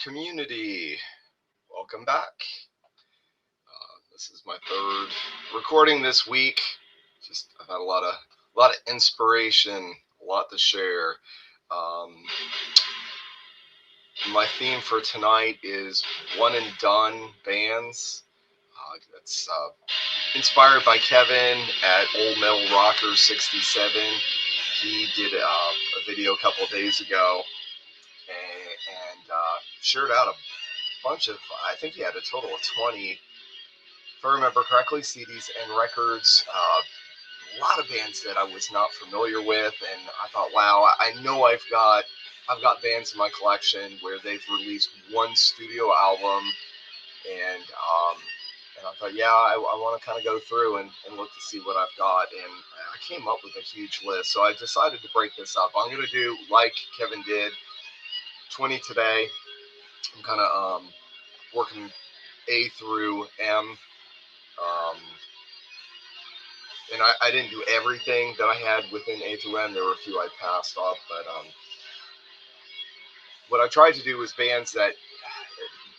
community. Welcome back. This is my third recording this week. I've had a lot of inspiration, a lot to share. Um, my theme for tonight is one and done bands. That's inspired by Kevin at Old Metal Rocker 67. He did a video a couple of days ago and shared out a bunch of, I think he had a total of 20, if I remember correctly, CDs and records. A lot of bands that I was not familiar with, and I thought, wow, I know I've got bands in my collection where they've released one studio album, and I thought, yeah, I want to kind of go through and look to see what I've got, and I came up with a huge list, so I decided to break this up. I'm going to do, like Kevin did, 20 today. I'm kind of working A through M. And I didn't do everything that I had within A through M. There were a few I passed off, but what I tried to do was bands that,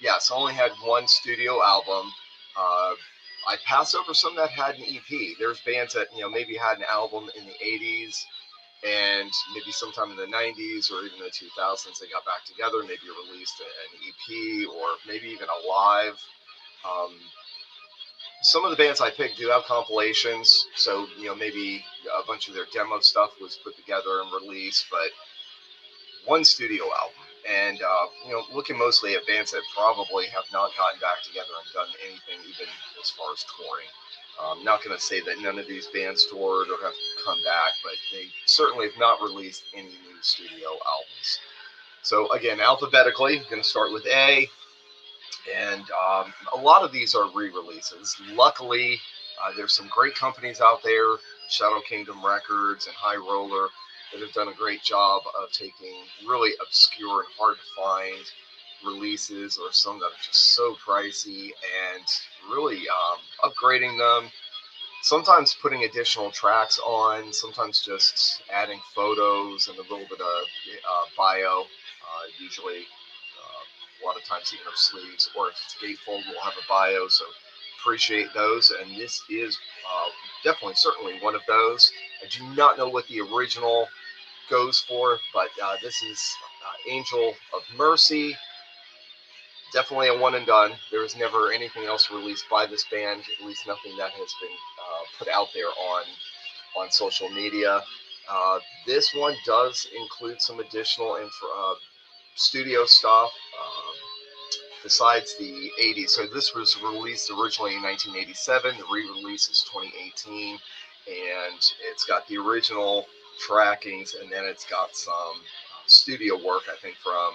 yes, only had one studio album. I passed over some that had an EP. There's bands that maybe had an album in the 80s and maybe sometime in the 90s or even the 2000s they got back together, maybe released an EP or maybe even a live. Some of the bands I picked do have compilations, so maybe a bunch of their demo stuff was put together and released, but one studio album. And looking mostly at bands that probably have not gotten back together and done anything, even as far as touring. I'm not going to say that none of these bands toured or have come back, but they certainly have not released any new studio albums. So again, alphabetically, I'm going to start with A. And a lot of these are re-releases. Luckily, there's some great companies out there, Shadow Kingdom Records and High Roller, that have done a great job of taking really obscure and hard to find releases or some that are just so pricey and really upgrading them. Sometimes putting additional tracks on, sometimes just adding photos and a little bit of bio, usually a lot of times the inner sleeves, or if it's gatefold, we'll have a bio, so appreciate those. And this is definitely, certainly one of those. I do not know what the original goes for, but this is Angel of Mercy. Definitely a one and done. There was never anything else released by this band, at least nothing that has been put out there on social media. This one does include some additional studio stuff besides the 80s. So this was released originally in 1987. The re-release is 2018, and it's got the original trackings, and then it's got some studio work, I think, from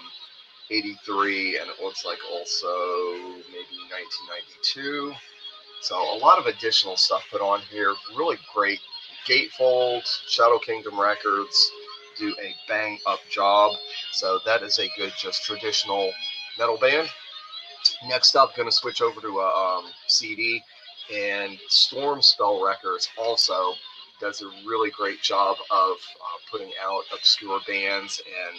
83, and it looks like also maybe 1992. So a lot of additional stuff put on here. Really great. Gatefold, Shadow Kingdom Records do a bang up job. So that is a good, just traditional metal band. Next up, going to switch over to a CD, and Stormspell Records also does a really great job of putting out obscure bands, and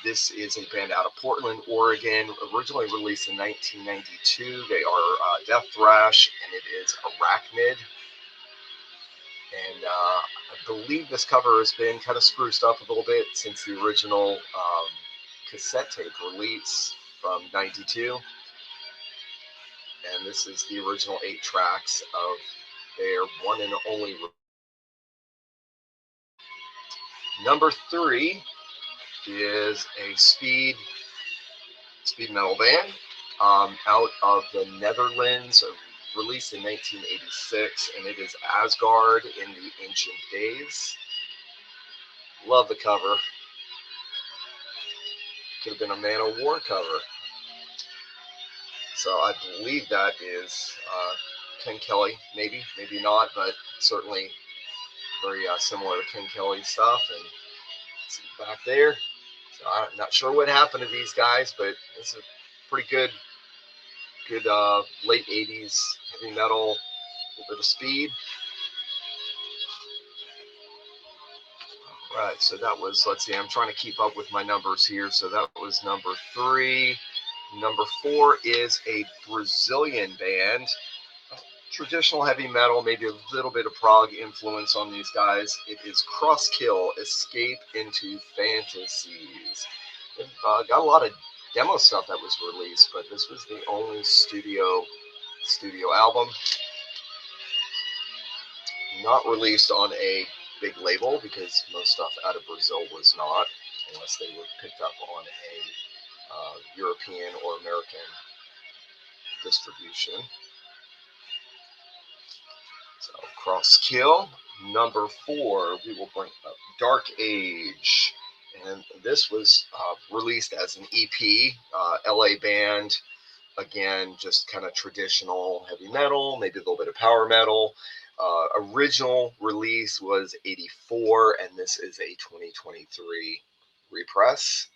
this is a band out of Portland, Oregon, originally released in 1992. They are Death Thrash, and it is Arachnid. And I believe this cover has been kind of spruced up a little bit since the original cassette tape release from 92. And this is the original 8 tracks of their one and only. Number 3 is a speed metal band out of the Netherlands, released in 1986, and it is Asgard in the Ancient Days. Love the cover. Could have been a Man of War cover. So I believe that is Ken Kelly, maybe not, but certainly very similar to Ken Kelly stuff. And see back there. So I'm not sure what happened to these guys, but it's a pretty good late 80s heavy metal, a little bit of speed. All right, so that was, let's see, I'm trying to keep up with my numbers here. So that was number 3. Number 4 is a Brazilian band. Traditional heavy metal, maybe a little bit of prog influence on these guys. It is Crosskill, Escape into Fantasies. They've got a lot of demo stuff that was released, but this was the only studio album. Not released on a big label because most stuff out of Brazil was not, unless they were picked up on a European or American distribution. So Crosskill. Number 4, we will bring up Dark Age, and this was released as an EP. LA band, again, just kind of traditional heavy metal, maybe a little bit of power metal. Original release was 84, and this is a 2023 repress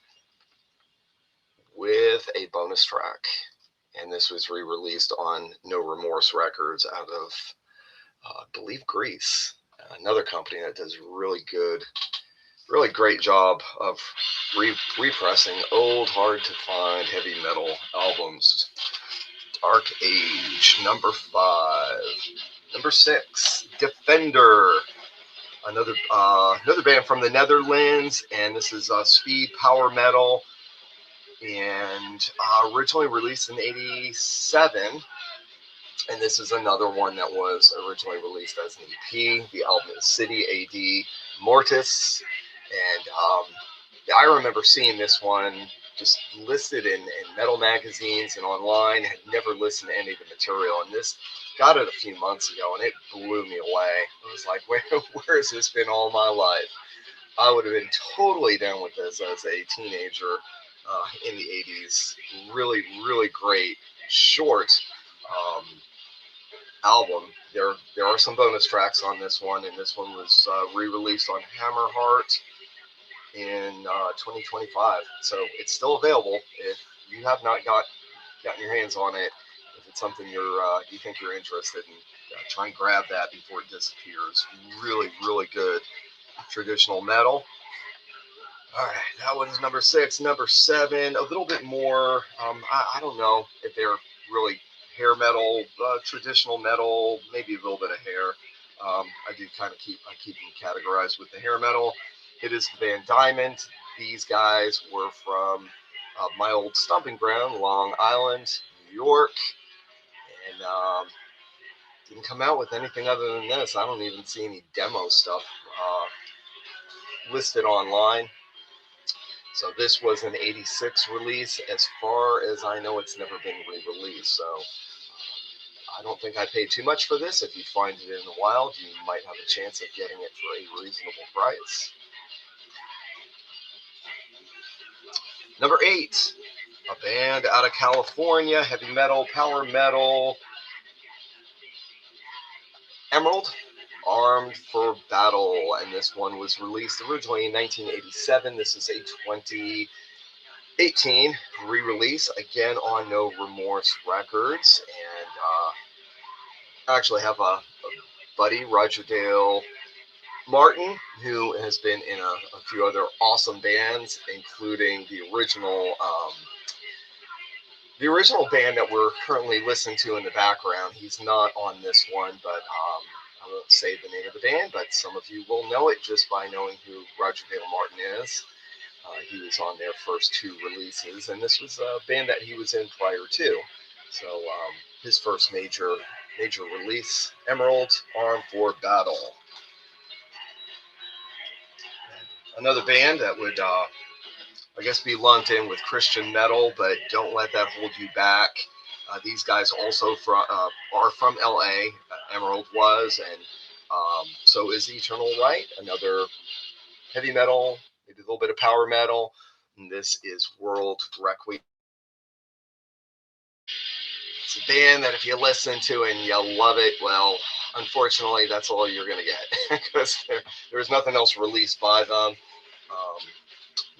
with a bonus track. And this was re-released on No Remorse Records out of, I believe, Greece. Another company that does really great job of repressing old, hard to find heavy metal albums. Dark Age. Number 5. Number 6, Defender. Another band from the Netherlands, and this is speed power metal, and originally released in '87. And this is another one that was originally released as an EP. The album is City AD Mortis. And I remember seeing this one just listed in metal magazines and online. Had never listened to any of the material. And this got it a few months ago, and it blew me away. I was like, where has this been all my life? I would have been totally down with this as a teenager in the 80s. Really, really great, short album. There are some bonus tracks on this one, and this one was re-released on Hammerheart in 2025. So it's still available if you have not gotten your hands on it. If it's something you think you're interested in, try and grab that before it disappears. Really, really good traditional metal. All right, that one's number 6. Number 7, a little bit more. I don't know if they're really hair metal, traditional metal, maybe a little bit of hair. I do kind of keep them categorized with the hair metal. It is the band Diamond. These guys were from my old stomping ground, Long Island, New York, and didn't come out with anything other than this. I don't even see any demo stuff listed online. So this was an '86 release. As far as I know, it's never been re-released. So I don't think I paid too much for this. If you find it in the wild, you might have a chance of getting it for a reasonable price. Number 8, a band out of California, heavy metal, power metal, Emerald, Armed for Battle, and this one was released originally in 1987. This is a 2018 re-release, again on No Remorse Records, and I actually have a buddy, Roger Dale Martin, who has been in a few other awesome bands, including the original band that we're currently listening to in the background. He's not on this one, but I won't say the name of the band, but some of you will know it just by knowing who Roger Dale Martin is. He was on their first 2 releases, and this was a band that he was in prior to. So his first major release, Emerald, Armed for Battle. Another band that would, I guess, be lumped in with Christian metal, but don't let that hold you back. These guys also are from LA. Emerald was, and so is Eternal Right. Another heavy metal, maybe a little bit of power metal. And this is World Requiem. It's a band that if you listen to and you love it, well, unfortunately, that's all you're going to get because there's nothing else released by them.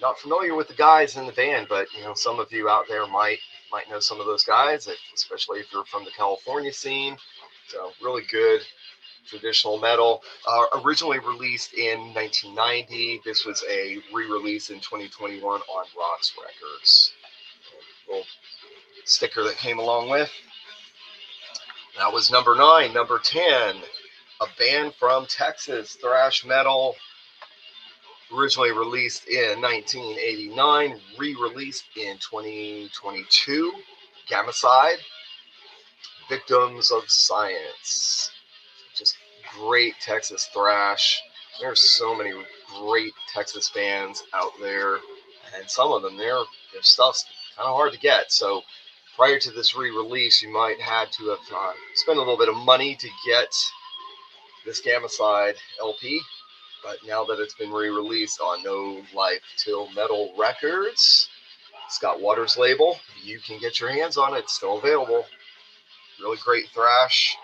Not familiar with the guys in the band, but some of you out there might know some of those guys, especially if you're from the California scene. So really good traditional metal. Originally released in 1990. This was a re-release in 2021 on Rocks Records. We'll sticker that came along with. That was number 9. Number 10, a band from Texas, thrash metal, originally released in 1989, re-released in 2022, Gamicide, Victims of Science. Just great Texas thrash. There's so many great Texas bands out there, and some of them, their stuff's kind of hard to get. So prior to this re-release, you might had to have spent a little bit of money to get this Gamicide LP. But now that it's been re-released on No Life Till Metal Records, Scott Waters label, you can get your hands on it. It's still available. Really great thrash.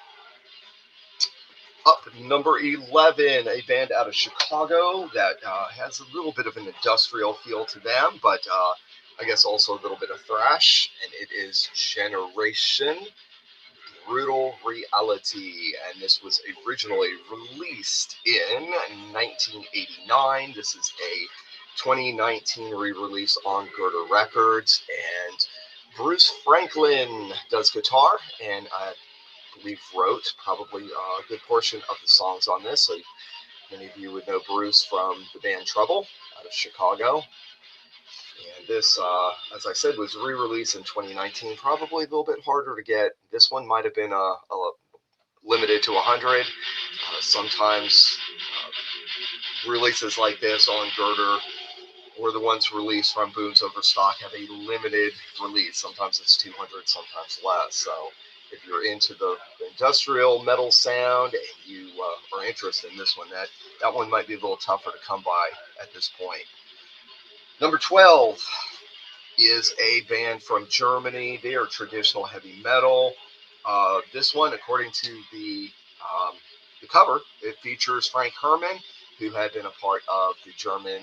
Up number 11, a band out of Chicago that has a little bit of an industrial feel to them, but I guess also a little bit of thrash, and it is Generation Brutal Reality, and this was originally released in 1989. This is a 2019 re-release on Girder Records, and Bruce Franklin does guitar, and I believe wrote probably a good portion of the songs on this. So many of you would know Bruce from the band Trouble out of Chicago. And this, as I said, was re-released in 2019, probably a little bit harder to get. This one might have been limited to 100. Sometimes releases like this on Girder or the ones released from Boone's Overstock have a limited release. Sometimes it's 200, sometimes less. So if you're into the industrial metal sound and you are interested in this one, that one might be a little tougher to come by at this point. Number 12 is a band from Germany. They are traditional heavy metal. This one, according to the cover, it features Frank Herman, who had been a part of the German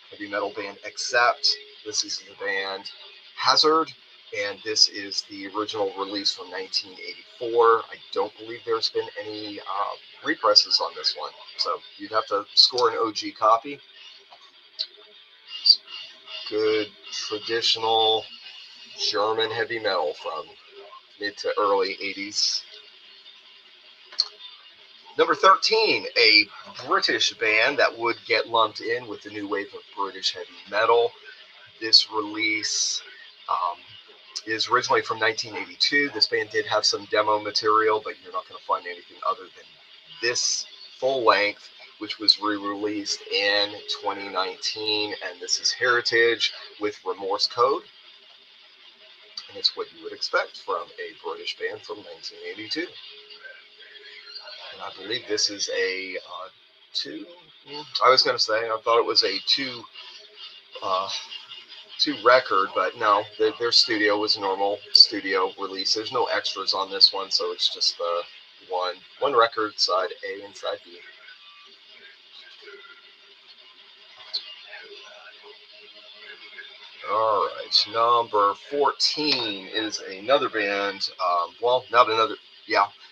heavy metal band Accept. This is the band Hazard, and this is the original release from 1984. I don't believe there's been any represses on this one, so you'd have to score an OG copy. Good traditional German heavy metal from mid to early 80s. Number 13, a British band that would get lumped in with the new wave of British heavy metal. This release is originally from 1982. This band did have some demo material, but you're not going to find anything other than this full length, which was re-released in 2019. And this is Heritage with Remorse Code. And it's what you would expect from a British band from 1982. And I believe this is a I was going to say, I thought it was a two record, but no, their studio was normal studio release. There's no extras on this one, so it's just the one record, side A and side B. All right, number 14 is another band.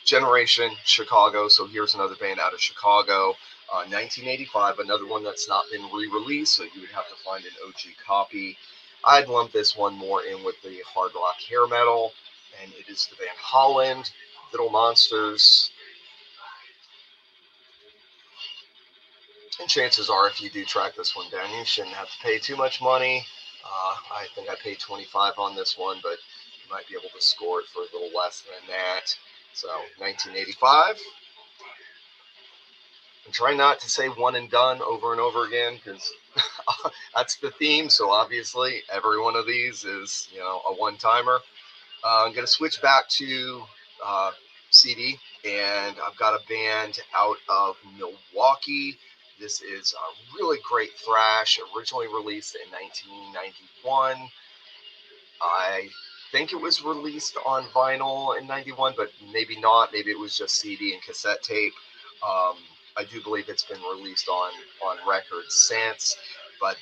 Generation Chicago. So here's another band out of Chicago, 1985. Another one that's not been re-released, so you would have to find an OG copy. I'd lump this one more in with the hard rock hair metal, and it is the band Holland, Little Monsters. And chances are, if you do track this one down, you shouldn't have to pay too much money. I think I paid $25 on this one, but you might be able to score it for a little less than that. So 1985. And try not to say one and done over and over again, because that's the theme. So obviously every one of these is, a one-timer. I'm going to switch back to CD, and I've got a band out of Milwaukee. This is a really great thrash, originally released in 1991. I think it was released on vinyl in 91, but maybe not. Maybe it was just CD and cassette tape. I do believe it's been released on records since, but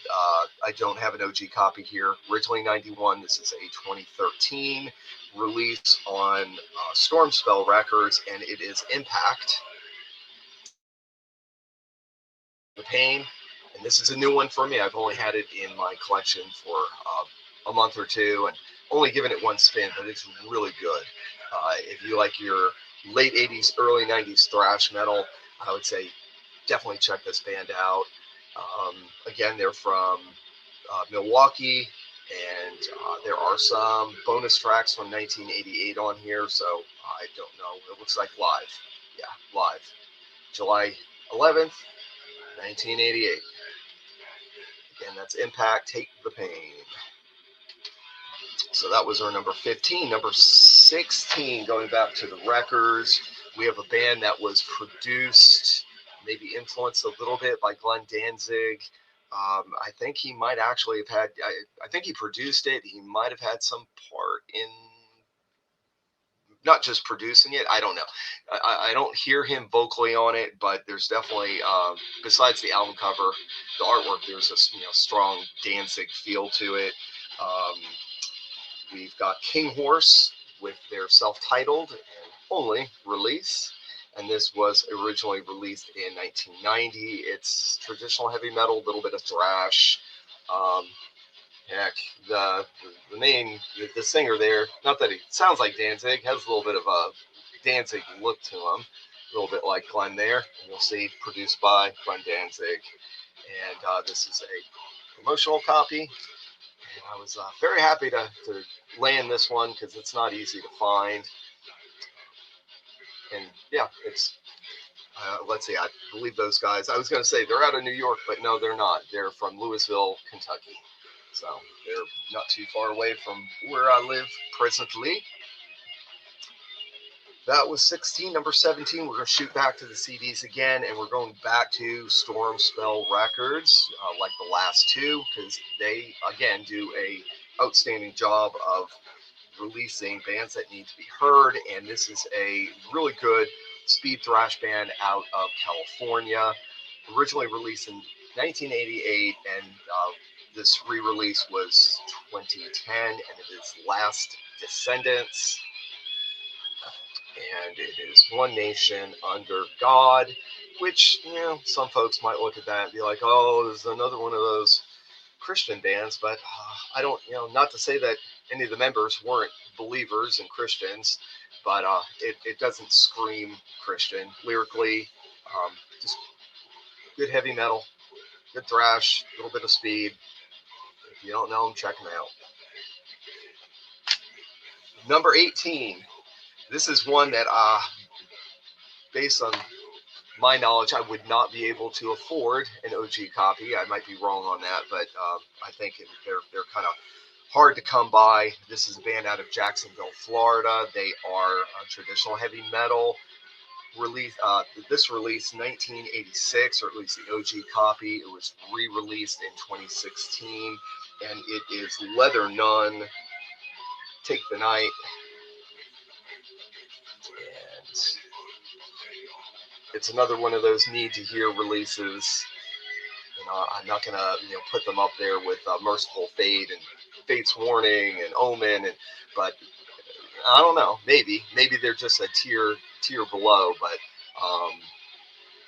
I don't have an OG copy here. Originally 91, this is a 2013 release on Stormspell Records, and it is Impact. The Pain, and this is a new one for me. I've only had it in my collection for a month or two, and only given it one spin, but it's really good. If you like your late 80s, early 90s thrash metal, I would say definitely check this band out. Again, they're from Milwaukee, and there are some bonus tracks from 1988 on here, so I don't know. It looks like live. Yeah, live. July 11th, 1988. Again, that's Impact, Take the Pain. So that was our number 15. Number 16, going back to the records, we have a band that was produced, maybe influenced a little bit by Glenn Danzig. I think he might actually have had, I think he produced it. He might have had some part in not just producing it. I don't know. I don't hear him vocally on it, but there's definitely, besides the album cover, the artwork, there's a strong Danzig feel to it. We've got King Horse with their self-titled and only release. And this was originally released in 1990. It's traditional heavy metal, a little bit of thrash. Heck, the singer there, not that he sounds like Danzig, has a little bit of a Danzig look to him, a little bit like Glenn there. And you'll see produced by Glenn Danzig. And this is a promotional copy. And I was very happy to land this one because it's not easy to find. And yeah, it's, let's see, I believe those guys, I was going to say they're out of New York, but no, they're not. They're from Louisville, Kentucky. So they're not too far away from where I live presently. That was 16. Number 17, we're going to shoot back to the CDs again, and we're going back to Storm Spell Records, like the last two, because they, again, do a outstanding job of releasing bands that need to be heard, and this is a really good speed thrash band out of California, originally released in 1988, and this re-release was 2010, and it is Last Descendants, and it is One Nation Under God, which, some folks might look at that and be like, oh, this is another one of those Christian bands, but I don't, not to say that any of the members weren't believers and Christians, but it doesn't scream Christian. Lyrically, just good heavy metal, good thrash, a little bit of speed. If you don't know them, check them out. Number 18. This is one that, based on my knowledge, I would not be able to afford an OG copy. I might be wrong on that, but I think they're kind of hard to come by. This is a band out of Jacksonville, Florida. They are traditional heavy metal. This released 1986, or at least the OG copy. It was re-released in 2016, and it is Leather Nun, Take the Night. And it's another one of those need-to-hear releases. I'm not going to put them up there with Merciful Fate and Fate's Warning and Omen, but I don't know. Maybe they're just a tier below, but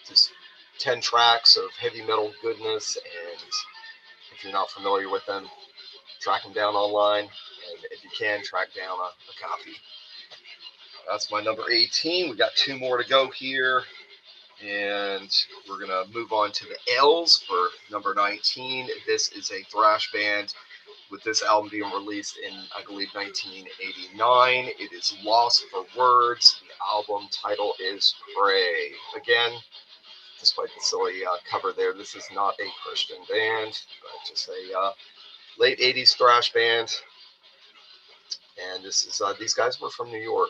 just 10 tracks of heavy metal goodness, and if you're not familiar with them, track them down online, and if you can, track down a copy. That's my number 18. We got two more to go here, and we're going to move on to the L's for number 19. This is a thrash band, with this album being released in, I believe, 1989. It is Lost for Words. The album title is Pray. Again, despite the silly cover there, this is not a Christian band, but just a late 80s thrash band. And this is these guys were from New York.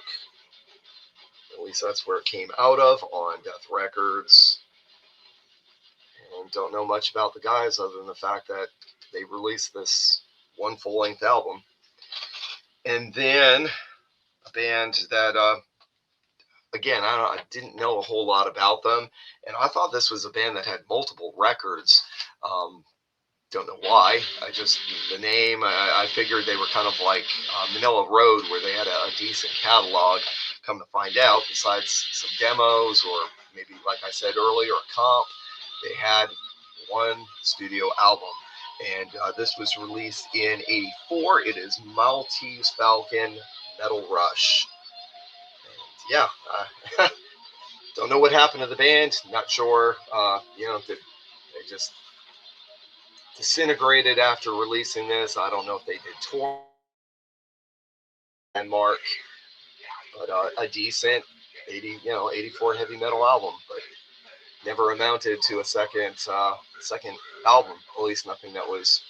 At least that's where it came out of, on Death Records. And don't know much about the guys other than the fact that they released this one full-length album. And then a band that, again, I didn't know a whole lot about them, and I thought this was a band that had multiple records. Don't know why. The name, I figured they were kind of like Manila Road, where they had a decent catalog. Come to find out, besides some demos, or maybe, like I said earlier, a comp, they had one studio album. And this was released in '84. It is Maltese Falcon Metal Rush. And yeah, don't know what happened to the band. Not sure. They just disintegrated after releasing this. I don't know if they did tour and mark, but a decent 84 heavy metal album, but never amounted to a second album. At least nothing that was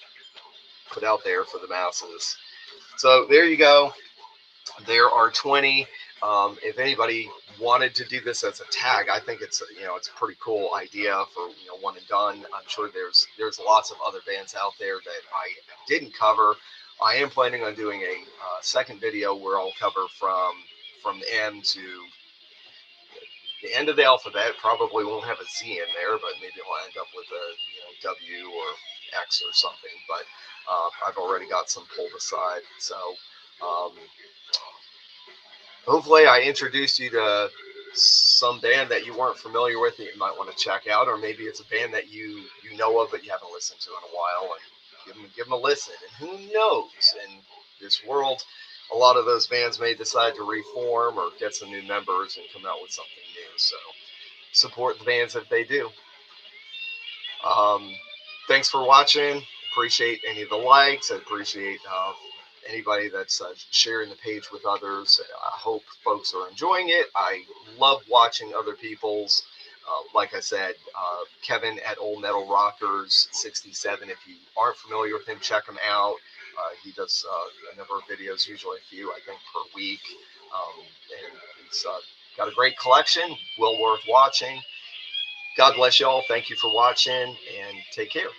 put out there for the masses. So there you go. There are 20. If anybody wanted to do this as a tag, I think it's it's a pretty cool idea for one and done. I'm sure there's lots of other bands out there that I didn't cover. I am planning on doing a second video where I'll cover from M to the end of the alphabet. Probably won't have a Z in there, but maybe I'll end up with a W or X or something. But I've already got some pulled aside, so. Hopefully I introduced you to some band that you weren't familiar with that you might want to check out, or maybe it's a band that you know of but you haven't listened to in a while, and give them a listen. And who knows, in this world, a lot of those bands may decide to reform or get some new members and come out with something new. So support the bands if they do. Thanks for watching. Appreciate any of the likes. I appreciate anybody that's sharing the page with others. I hope folks are enjoying it. I love watching other people's. Like I said, Kevin at Old Metal Rockers 67. If you aren't familiar with him, check him out. He does a number of videos, usually a few, I think, per week. And he's got a great collection, well worth watching. God bless y'all. Thank you for watching, and take care.